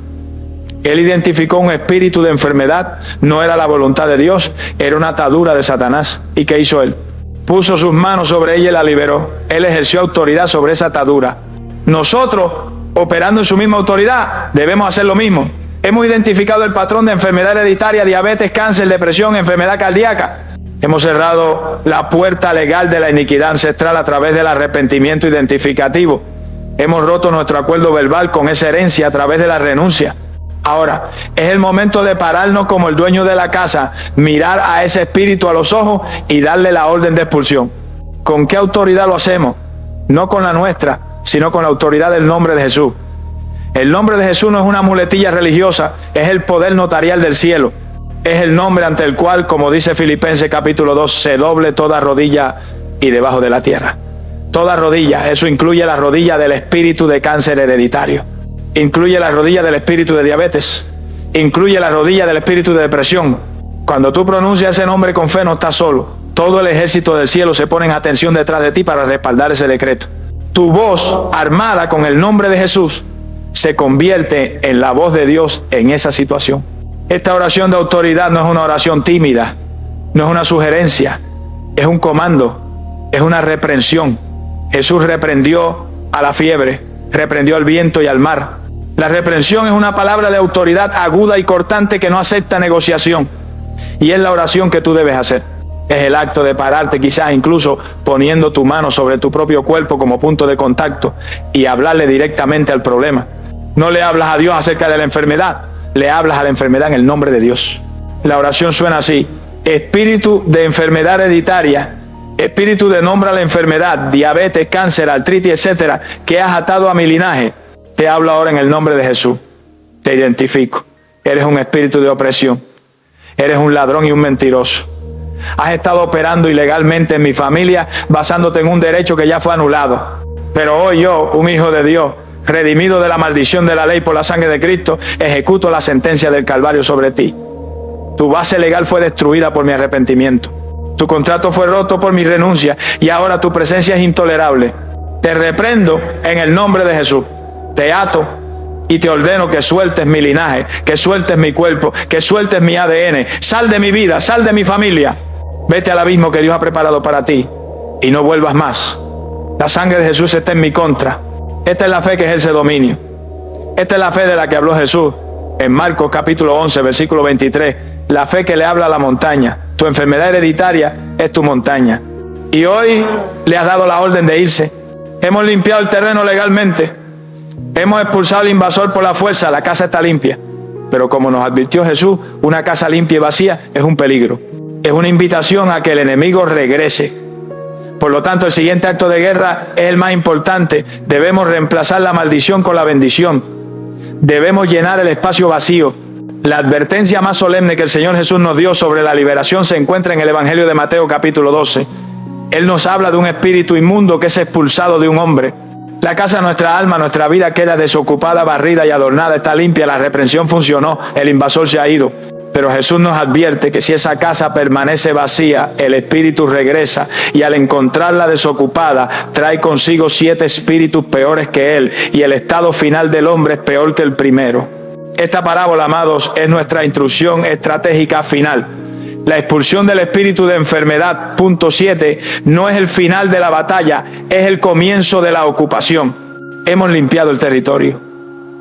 Él identificó un espíritu de enfermedad, no era la voluntad de Dios, era una atadura de Satanás. ¿Y qué hizo Él? Puso sus manos sobre ella y la liberó. Él ejerció autoridad sobre esa atadura. Nosotros, operando en su misma autoridad, debemos hacer lo mismo. Hemos identificado el patrón de enfermedad hereditaria, diabetes, cáncer, depresión, enfermedad cardíaca. Hemos cerrado la puerta legal de la iniquidad ancestral a través del arrepentimiento identificativo. Hemos roto nuestro acuerdo verbal con esa herencia a través de la renuncia. Ahora, es el momento de pararnos como el dueño de la casa, mirar a ese espíritu a los ojos y darle la orden de expulsión. ¿Con qué autoridad lo hacemos? No con la nuestra, sino con la autoridad del nombre de Jesús. El nombre de Jesús no es una muletilla religiosa, es el poder notarial del cielo. Es el nombre ante el cual, como dice Filipenses capítulo 2, se doble toda rodilla y debajo de la tierra. Toda rodilla, eso incluye la rodilla del espíritu de cáncer hereditario. Incluye la rodilla del espíritu de diabetes. Incluye la rodilla del espíritu de depresión. Cuando tú pronuncias ese nombre con fe, no estás solo. Todo el ejército del cielo se pone en atención detrás de ti para respaldar ese decreto. Tu voz, armada con el nombre de Jesús, se convierte en la voz de Dios en esa situación. Esta oración de autoridad no es una oración tímida, no es una sugerencia, es un comando, es una reprensión. Jesús reprendió a la fiebre, reprendió al viento y al mar. La reprensión es una palabra de autoridad aguda y cortante que no acepta negociación. Y es la oración que tú debes hacer. Es el acto de pararte, quizás incluso poniendo tu mano sobre tu propio cuerpo como punto de contacto y hablarle directamente al problema. No le hablas a Dios acerca de la enfermedad, le hablas a la enfermedad en el nombre de Dios. La oración suena así: espíritu de enfermedad hereditaria, espíritu de nombra la enfermedad, diabetes, cáncer, artritis, etcétera, que has atado a mi linaje, te hablo ahora en el nombre de Jesús. Te identifico. Eres un espíritu de opresión. Eres un ladrón y un mentiroso. Has estado operando ilegalmente en mi familia basándote en un derecho que ya fue anulado. Pero hoy yo, un hijo de Dios, redimido de la maldición de la ley por la sangre de Cristo, ejecuto la sentencia del Calvario sobre ti. Tu base legal fue destruida por mi arrepentimiento. Tu contrato fue roto por mi renuncia y ahora tu presencia es intolerable. Te reprendo en el nombre de Jesús. Te ato, Y te ordeno que sueltes mi linaje, que sueltes mi cuerpo, que sueltes mi ADN. Sal de mi vida, sal de mi familia. Vete al abismo que Dios ha preparado para ti y no vuelvas más. La sangre de Jesús está en mi contra. Esta es la fe que ejerce dominio. Esta es la fe de la que habló Jesús en Marcos capítulo 11, versículo 23. La fe que le habla a la montaña. Tu enfermedad hereditaria es tu montaña. Y hoy le has dado la orden de irse. Hemos limpiado el terreno legalmente. Hemos expulsado al invasor por la fuerza. La casa está limpia. Pero como nos advirtió Jesús, una casa limpia y vacía es un peligro. Es una invitación a que el enemigo regrese. Por lo tanto, el siguiente acto de guerra es el más importante. Debemos reemplazar la maldición con la bendición. Debemos llenar el espacio vacío. La advertencia más solemne que el Señor Jesús nos dio sobre la liberación se encuentra en el Evangelio de Mateo capítulo 12. Él nos habla de un espíritu inmundo que es expulsado de un hombre. La casa, nuestra alma, nuestra vida queda desocupada, barrida y adornada, está limpia, la reprensión funcionó, el invasor se ha ido. Pero Jesús nos advierte que si esa casa permanece vacía, el espíritu regresa y al encontrarla desocupada, trae consigo 7 espíritus peores que él y el estado final del hombre es peor que el primero. Esta parábola, amados, es nuestra instrucción estratégica final. La expulsión del espíritu de enfermedad, punto 7, no es el final de la batalla, es el comienzo de la ocupación. Hemos limpiado el territorio,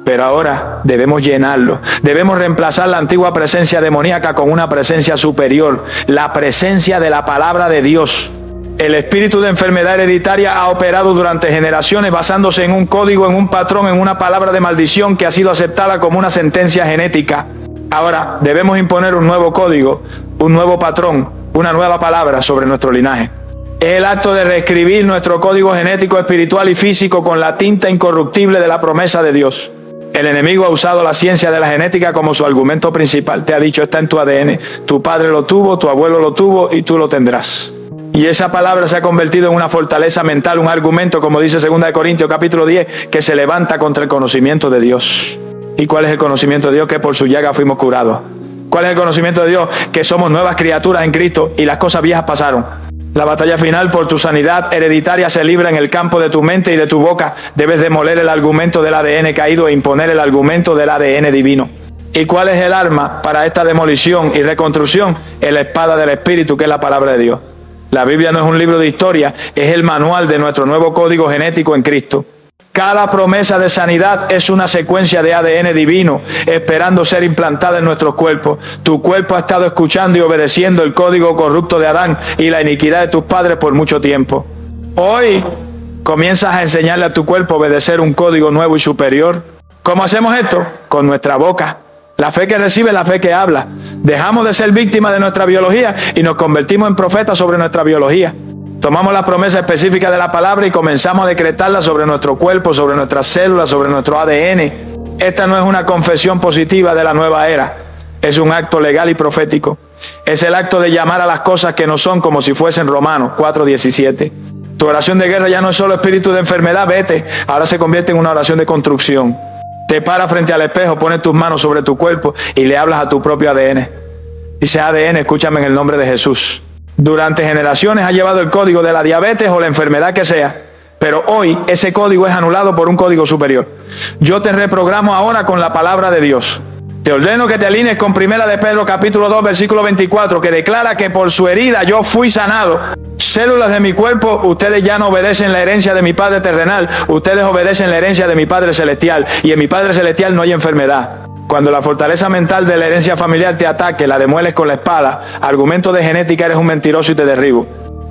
pero ahora debemos llenarlo. Debemos reemplazar la antigua presencia demoníaca con una presencia superior, la presencia de la palabra de Dios. El espíritu de enfermedad hereditaria ha operado durante generaciones basándose en un código, en un patrón, en una palabra de maldición que ha sido aceptada como una sentencia genética. Ahora debemos imponer un nuevo código, un nuevo patrón, una nueva palabra sobre nuestro linaje. Es el acto de reescribir nuestro código genético, espiritual y físico con la tinta incorruptible de la promesa de Dios. El enemigo ha usado la ciencia de la genética como su argumento principal. Te ha dicho, está en tu ADN. Tu padre lo tuvo, tu abuelo lo tuvo y tú lo tendrás. Y esa palabra se ha convertido en una fortaleza mental, un argumento, como dice 2 Corintios capítulo 10, que se levanta contra el conocimiento de Dios. ¿Y cuál es el conocimiento de Dios? Que por su llaga fuimos curados. ¿Cuál es el conocimiento de Dios? Que somos nuevas criaturas en Cristo y las cosas viejas pasaron. La batalla final por tu sanidad hereditaria se libra en el campo de tu mente y de tu boca. Debes demoler el argumento del ADN caído e imponer el argumento del ADN divino. ¿Y cuál es el arma para esta demolición y reconstrucción? Es la espada del Espíritu, que es la palabra de Dios. La Biblia no es un libro de historia, es el manual de nuestro nuevo código genético en Cristo. Cada promesa de sanidad es una secuencia de ADN divino esperando ser implantada en nuestros cuerpos. Tu cuerpo ha estado escuchando y obedeciendo el código corrupto de Adán y la iniquidad de tus padres por mucho tiempo. Hoy comienzas a enseñarle a tu cuerpo a obedecer un código nuevo y superior. ¿Cómo hacemos esto? Con nuestra boca. La fe que recibe es la fe que habla. Dejamos de ser víctimas de nuestra biología y nos convertimos en profetas sobre nuestra biología. Tomamos la promesa específica de la palabra y comenzamos a decretarla sobre nuestro cuerpo, sobre nuestras células, sobre nuestro ADN. Esta no es una confesión positiva de la nueva era. Es un acto legal y profético. Es el acto de llamar a las cosas que no son como si fuesen. Romanos 4:17. Tu oración de guerra ya no es solo espíritu de enfermedad, vete. Ahora se convierte en una oración de construcción. Te paras frente al espejo, pones tus manos sobre tu cuerpo y le hablas a tu propio ADN. Dice, ADN, escúchame en el nombre de Jesús. Durante generaciones ha llevado el código de la diabetes o la enfermedad que sea, pero hoy ese código es anulado por un código superior. Yo te reprogramo ahora con la palabra de Dios. Te ordeno que te alinees con 1 de Pedro capítulo 2 versículo 24, que declara que por su herida yo fui sanado. Células de mi cuerpo, ustedes ya no obedecen la herencia de mi Padre terrenal, ustedes obedecen la herencia de mi Padre celestial, y en mi Padre celestial no hay enfermedad. Cuando la fortaleza mental de la herencia familiar te ataque, la demueles con la espada. Argumento de genética, eres un mentiroso y te derribo.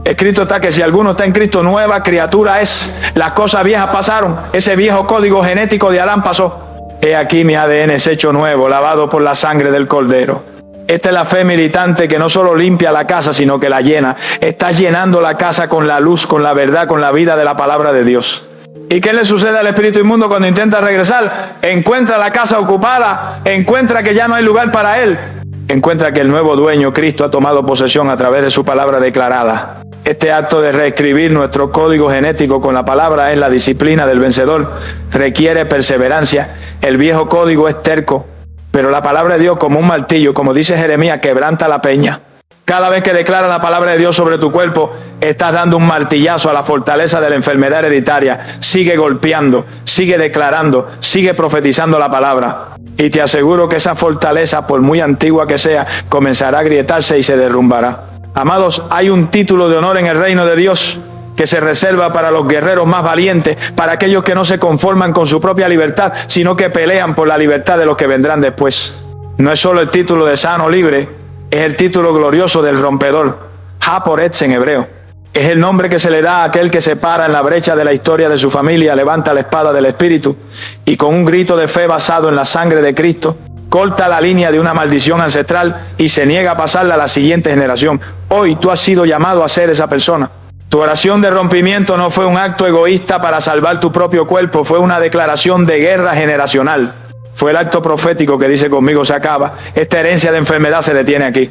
Escrito está que si alguno está en Cristo, nueva criatura es. Las cosas viejas pasaron. Ese viejo código genético de Adán pasó. He aquí mi ADN es hecho nuevo, lavado por la sangre del Cordero. Esta es la fe militante que no solo limpia la casa, sino que la llena. Estás llenando la casa con la luz, con la verdad, con la vida de la palabra de Dios. ¿Y qué le sucede al espíritu inmundo cuando intenta regresar? Encuentra la casa ocupada, encuentra que ya no hay lugar para él, encuentra que el nuevo dueño, Cristo, ha tomado posesión a través de su palabra declarada. Este acto de reescribir nuestro código genético con la palabra es la disciplina del vencedor. Requiere perseverancia. El viejo código es terco, pero la palabra de Dios, como un martillo, como dice Jeremías, quebranta la peña. Cada vez que declaras la palabra de Dios sobre tu cuerpo, estás dando un martillazo a la fortaleza de la enfermedad hereditaria. Sigue golpeando, sigue declarando, sigue profetizando la palabra. Y te aseguro que esa fortaleza, por muy antigua que sea, comenzará a agrietarse y se derrumbará. Amados, hay un título de honor en el reino de Dios que se reserva para los guerreros más valientes, para aquellos que no se conforman con su propia libertad, sino que pelean por la libertad de los que vendrán después. No es solo el título de sano libre, es el título glorioso del rompedor, Ha-Poretz en hebreo. Es el nombre que se le da a aquel que se para en la brecha de la historia de su familia, levanta la espada del Espíritu y con un grito de fe basado en la sangre de Cristo, corta la línea de una maldición ancestral y se niega a pasarla a la siguiente generación. Hoy tú has sido llamado a ser esa persona. Tu oración de rompimiento no fue un acto egoísta para salvar tu propio cuerpo, fue una declaración de guerra generacional. Fue el acto profético que dice: conmigo se acaba. Esta herencia de enfermedad se detiene aquí.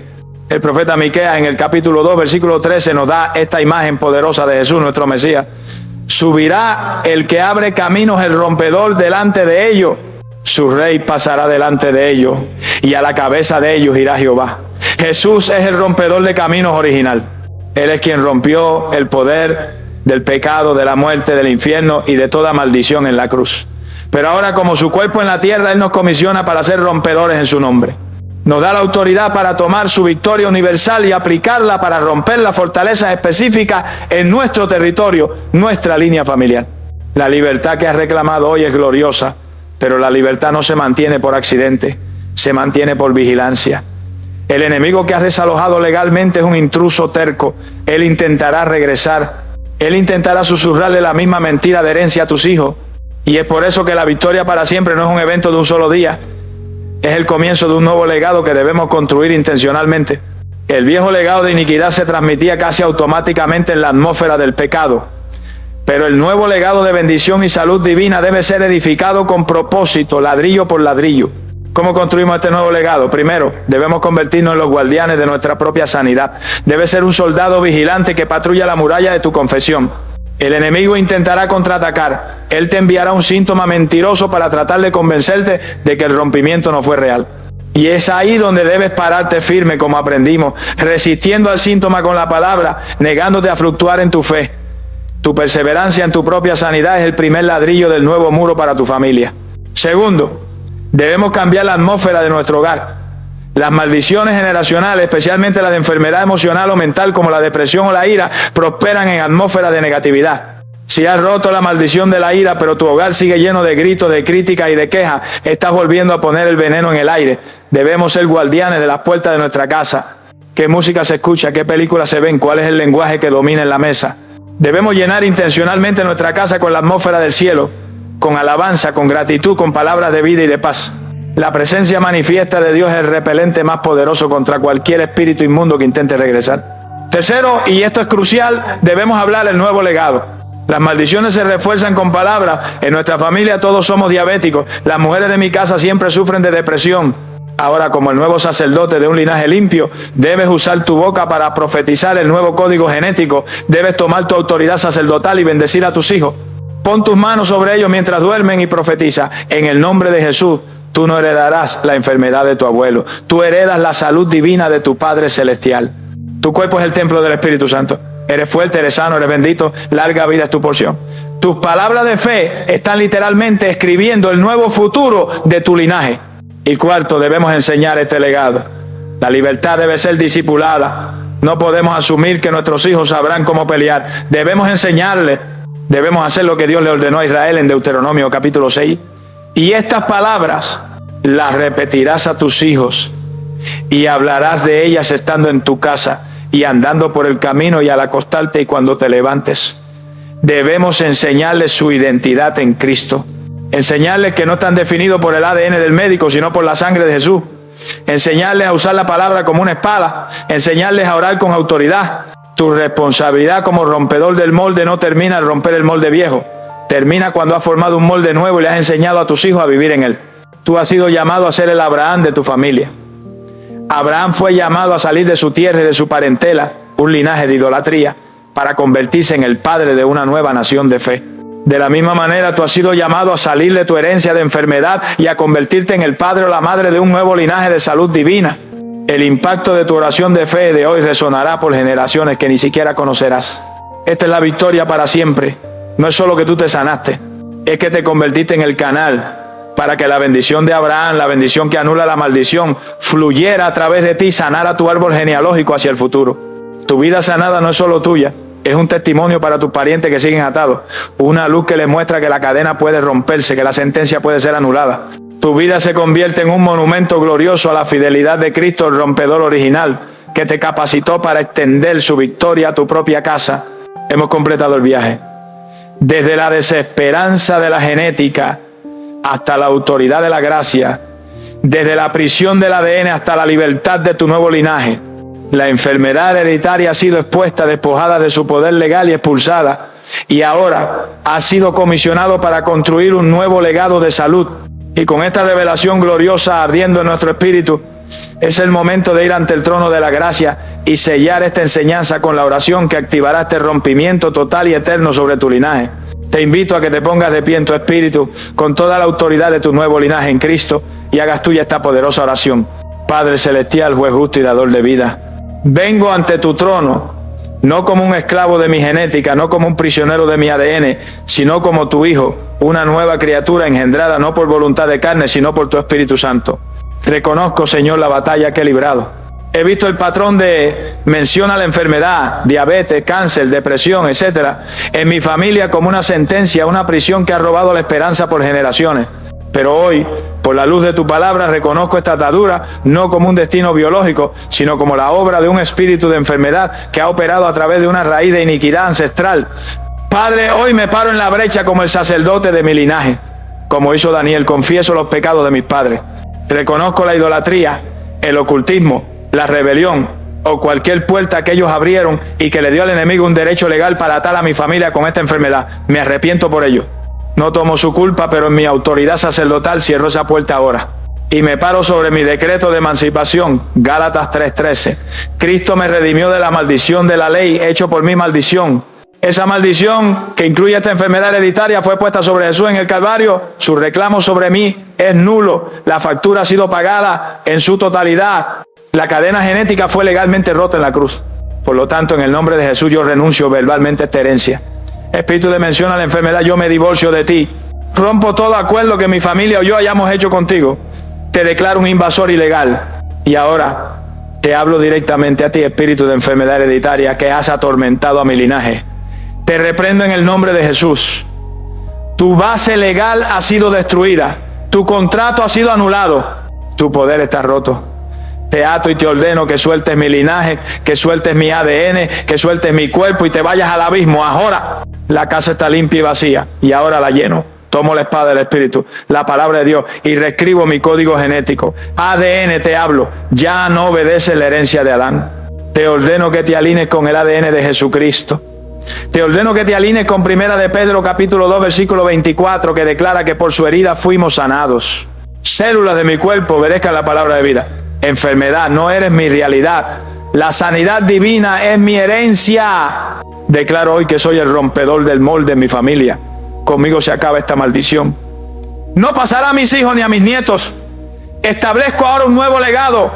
El profeta Miqueas en el capítulo 2, versículo 13 nos da esta imagen poderosa de Jesús, nuestro Mesías. Subirá el que abre caminos, el rompedor delante de ellos. Su rey pasará delante de ellos y a la cabeza de ellos irá Jehová. Jesús es el rompedor de caminos original. Él es quien rompió el poder del pecado, de la muerte, del infierno y de toda maldición en la cruz. Pero ahora, como su cuerpo en la tierra, Él nos comisiona para ser rompedores en su nombre. Nos da la autoridad para tomar su victoria universal y aplicarla para romper las fortalezas específicas en nuestro territorio, nuestra línea familiar. La libertad que has reclamado hoy es gloriosa, pero la libertad no se mantiene por accidente, se mantiene por vigilancia. El enemigo que has desalojado legalmente es un intruso terco. Él intentará regresar. Él intentará susurrarle la misma mentira de herencia a tus hijos. Y es por eso que la victoria para siempre no es un evento de un solo día. Es el comienzo de un nuevo legado que debemos construir intencionalmente. El viejo legado de iniquidad se transmitía casi automáticamente en la atmósfera del pecado. Pero el nuevo legado de bendición y salud divina debe ser edificado con propósito, ladrillo por ladrillo. ¿Cómo construimos este nuevo legado? Primero, debemos convertirnos en los guardianes de nuestra propia sanidad. Debe ser un soldado vigilante que patrulla la muralla de tu confesión. El enemigo intentará contraatacar. Él te enviará un síntoma mentiroso para tratar de convencerte de que el rompimiento no fue real. Y es ahí donde debes pararte firme, como aprendimos, resistiendo al síntoma con la palabra, negándote a fluctuar en tu fe. Tu perseverancia en tu propia sanidad es el primer ladrillo del nuevo muro para tu familia. Segundo, debemos cambiar la atmósfera de nuestro hogar. Las maldiciones generacionales, especialmente las de enfermedad emocional o mental como la depresión o la ira, prosperan en atmósferas de negatividad. Si has roto la maldición de la ira, pero tu hogar sigue lleno de gritos, de críticas y de quejas, estás volviendo a poner el veneno en el aire. Debemos ser guardianes de las puertas de nuestra casa. ¿Qué música se escucha? ¿Qué películas se ven? ¿Cuál es el lenguaje que domina en la mesa? Debemos llenar intencionalmente nuestra casa con la atmósfera del cielo, con alabanza, con gratitud, con palabras de vida y de paz. La presencia manifiesta de Dios es el repelente más poderoso contra cualquier espíritu inmundo que intente regresar. Tercero, y esto es crucial, debemos hablar el nuevo legado. Las maldiciones se refuerzan con palabras. En nuestra familia todos somos diabéticos. Las mujeres de mi casa siempre sufren de depresión. Ahora, como el nuevo sacerdote de un linaje limpio, debes usar tu boca para profetizar el nuevo código genético. Debes tomar tu autoridad sacerdotal y bendecir a tus hijos. Pon tus manos sobre ellos mientras duermen y profetiza: en el nombre de Jesús, tú no heredarás la enfermedad de tu abuelo. Tú heredas la salud divina de tu Padre Celestial. Tu cuerpo es el templo del Espíritu Santo. Eres fuerte, eres sano, eres bendito. Larga vida es tu porción. Tus palabras de fe están literalmente escribiendo el nuevo futuro de tu linaje. Y cuarto, debemos enseñar este legado. La libertad debe ser discipulada. No podemos asumir que nuestros hijos sabrán cómo pelear. Debemos enseñarles. Debemos hacer lo que Dios le ordenó a Israel en Deuteronomio capítulo 6. Y estas palabras las repetirás a tus hijos y hablarás de ellas estando en tu casa y andando por el camino y al acostarte y cuando te levantes. Debemos enseñarles su identidad en Cristo. Enseñarles que no están definidos por el ADN del médico, sino por la sangre de Jesús. Enseñarles a usar la palabra como una espada. Enseñarles a orar con autoridad. Tu responsabilidad como rompedor del molde no termina al romper el molde viejo. Termina cuando has formado un molde nuevo y le has enseñado a tus hijos a vivir en él. Tú has sido llamado a ser el Abraham de tu familia. Abraham fue llamado a salir de su tierra y de su parentela, un linaje de idolatría, para convertirse en el padre de una nueva nación de fe. De la misma manera, tú has sido llamado a salir de tu herencia de enfermedad y a convertirte en el padre o la madre de un nuevo linaje de salud divina. El impacto de tu oración de fe de hoy resonará por generaciones que ni siquiera conocerás. Esta es la victoria para siempre. No es solo que tú te sanaste, es que te convertiste en el canal para que la bendición de Abraham, la bendición que anula la maldición, fluyera a través de ti, sanara tu árbol genealógico hacia el futuro. Tu vida sanada no es solo tuya, es un testimonio para tus parientes que siguen atados. Una luz que les muestra que la cadena puede romperse, que la sentencia puede ser anulada. Tu vida se convierte en un monumento glorioso a la fidelidad de Cristo, el rompedor original, que te capacitó para extender su victoria a tu propia casa. Hemos completado el viaje. Desde la desesperanza de la genética hasta la autoridad de la gracia, desde la prisión del ADN hasta la libertad de tu nuevo linaje. La enfermedad hereditaria ha sido expuesta, despojada de su poder legal y expulsada, y ahora ha sido comisionado para construir un nuevo legado de salud. Y con esta revelación gloriosa ardiendo en nuestro espíritu, es el momento de ir ante el trono de la gracia y sellar esta enseñanza con la oración que activará este rompimiento total y eterno sobre tu linaje. Te invito a que te pongas de pie en tu espíritu con toda la autoridad de tu nuevo linaje en Cristo y hagas tuya esta poderosa oración. Padre celestial, juez justo y dador de vida, vengo ante tu trono, no como un esclavo de mi genética, no como un prisionero de mi ADN, sino como tu Hijo, una nueva criatura engendrada no por voluntad de carne, sino por tu Espíritu Santo. Reconozco, Señor, la batalla que he librado. He visto el patrón de menciona la enfermedad, diabetes, cáncer, depresión, etcétera, en mi familia como una sentencia, una prisión que ha robado la esperanza por generaciones. Pero hoy, por la luz de tu palabra, reconozco esta atadura no como un destino biológico, sino como la obra de un espíritu de enfermedad que ha operado a través de una raíz de iniquidad ancestral. Padre, hoy me paro en la brecha como el sacerdote de mi linaje. Como hizo Daniel, confieso los pecados de mis padres. Reconozco la idolatría, el ocultismo, la rebelión o cualquier puerta que ellos abrieron y que le dio al enemigo un derecho legal para atar a mi familia con esta enfermedad. Me arrepiento por ello. No tomo su culpa, pero en mi autoridad sacerdotal cierro esa puerta ahora. Y me paro sobre mi decreto de emancipación, Gálatas 3:13. Cristo me redimió de la maldición de la ley, hecho por mi maldición. Esa maldición que incluye esta enfermedad hereditaria fue puesta sobre Jesús en el Calvario. Su reclamo sobre mí es nulo. La factura ha sido pagada en su totalidad. La cadena genética fue legalmente rota en la cruz. Por lo tanto, en el nombre de Jesús yo renuncio verbalmente a esta herencia. Espíritu de mención a la enfermedad, yo me divorcio de ti. Rompo todo acuerdo que mi familia o yo hayamos hecho contigo. Te declaro un invasor ilegal. Y ahora te hablo directamente a ti, espíritu de enfermedad hereditaria que has atormentado a mi linaje. Te reprendo en el nombre de Jesús. Tu base legal ha sido destruida. Tu contrato ha sido anulado. Tu poder está roto. Te ato y te ordeno que sueltes mi linaje, que sueltes mi ADN, que sueltes mi cuerpo y te vayas al abismo. Ahora la casa está limpia y vacía y ahora la lleno. Tomo la espada del Espíritu, la palabra de Dios y reescribo mi código genético. ADN te hablo, ya no obedece la herencia de Adán. Te ordeno que te alines con el ADN de Jesucristo. Te ordeno que te alines con 1 de Pedro capítulo 2 versículo 24 que declara que por su herida fuimos sanados. Células de mi cuerpo obedezcan la palabra de vida. Enfermedad, no eres mi realidad. La sanidad divina es mi herencia. Declaro hoy que soy el rompedor del molde en mi familia. Conmigo se acaba esta maldición. No pasará a mis hijos ni a mis nietos. Establezco ahora un nuevo legado.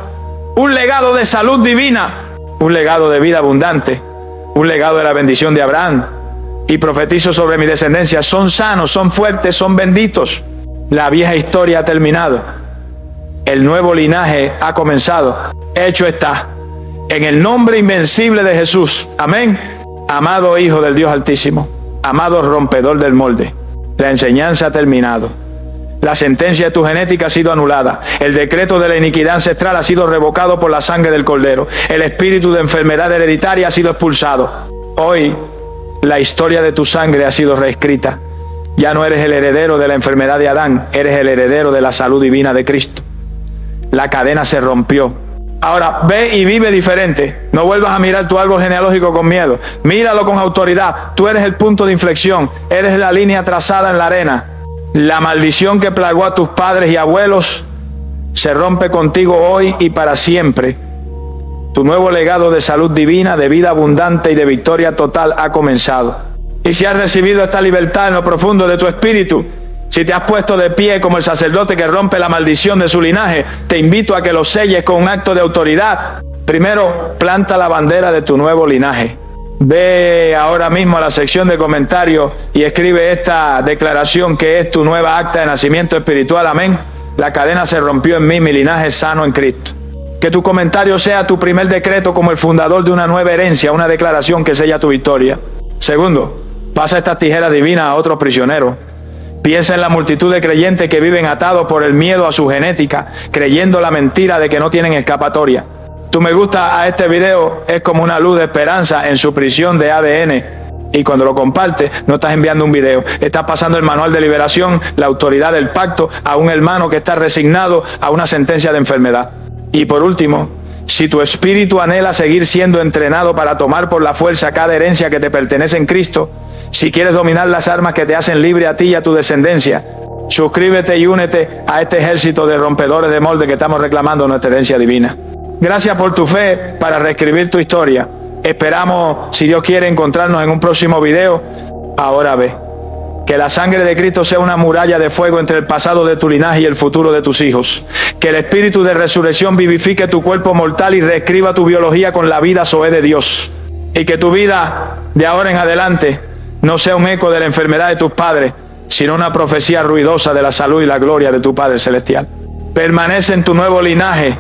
Un legado de salud divina. Un legado de vida abundante. Un legado de la bendición de Abraham. Y profetizo sobre mi descendencia. Son sanos, son fuertes, son benditos. La vieja historia ha terminado. El nuevo linaje ha comenzado. Hecho está. En el nombre invencible de Jesús. Amén. Amado Hijo del Dios Altísimo. Amado rompedor del molde. La enseñanza ha terminado. La sentencia de tu genética ha sido anulada. El decreto de la iniquidad ancestral ha sido revocado por la sangre del Cordero. El espíritu de enfermedad hereditaria ha sido expulsado. Hoy, la historia de tu sangre ha sido reescrita. Ya no eres el heredero de la enfermedad de Adán. Eres el heredero de la salud divina de Cristo. La cadena se rompió. Ahora ve y vive diferente. No vuelvas a mirar tu árbol genealógico con miedo. Míralo con autoridad. Tú eres el punto de inflexión. Eres la línea trazada en la arena. La maldición que plagó a tus padres y abuelos se rompe contigo hoy y para siempre. Tu nuevo legado de salud divina, de vida abundante y de victoria total ha comenzado. Y si has recibido esta libertad en lo profundo de tu espíritu Si te has puesto de pie como el sacerdote que rompe la maldición de su linaje, te invito a que lo selles con un acto de autoridad. Primero, planta la bandera de tu nuevo linaje. Ve ahora mismo a la sección de comentarios y escribe esta declaración que es tu nueva acta de nacimiento espiritual. Amén. La cadena se rompió en mí, mi linaje es sano en Cristo. Que tu comentario sea tu primer decreto como el fundador de una nueva herencia, una declaración que sella tu victoria. Segundo, pasa estas tijeras divinas a otros prisioneros. Piensa en la multitud de creyentes que viven atados por el miedo a su genética, creyendo la mentira de que no tienen escapatoria. Tu me gusta a este video es como una luz de esperanza en su prisión de ADN. Y cuando lo compartes, no estás enviando un video, estás pasando el manual de liberación, la autoridad del pacto, a un hermano que está resignado a una sentencia de enfermedad. Y por último, si tu espíritu anhela seguir siendo entrenado para tomar por la fuerza cada herencia que te pertenece en Cristo, si quieres dominar las armas que te hacen libre a ti y a tu descendencia, suscríbete y únete a este ejército de rompedores de molde que estamos reclamando nuestra herencia divina. Gracias por tu fe para reescribir tu historia. Esperamos, si Dios quiere, encontrarnos en un próximo video. Ahora ve, que la sangre de Cristo sea una muralla de fuego entre el pasado de tu linaje y el futuro de tus hijos. Que el espíritu de resurrección vivifique tu cuerpo mortal y reescriba tu biología con la vida Zoé de Dios. Y que tu vida de ahora en adelante no sea un eco de la enfermedad de tus padres, sino una profecía ruidosa de la salud y la gloria de tu Padre Celestial. Permanece en tu nuevo linaje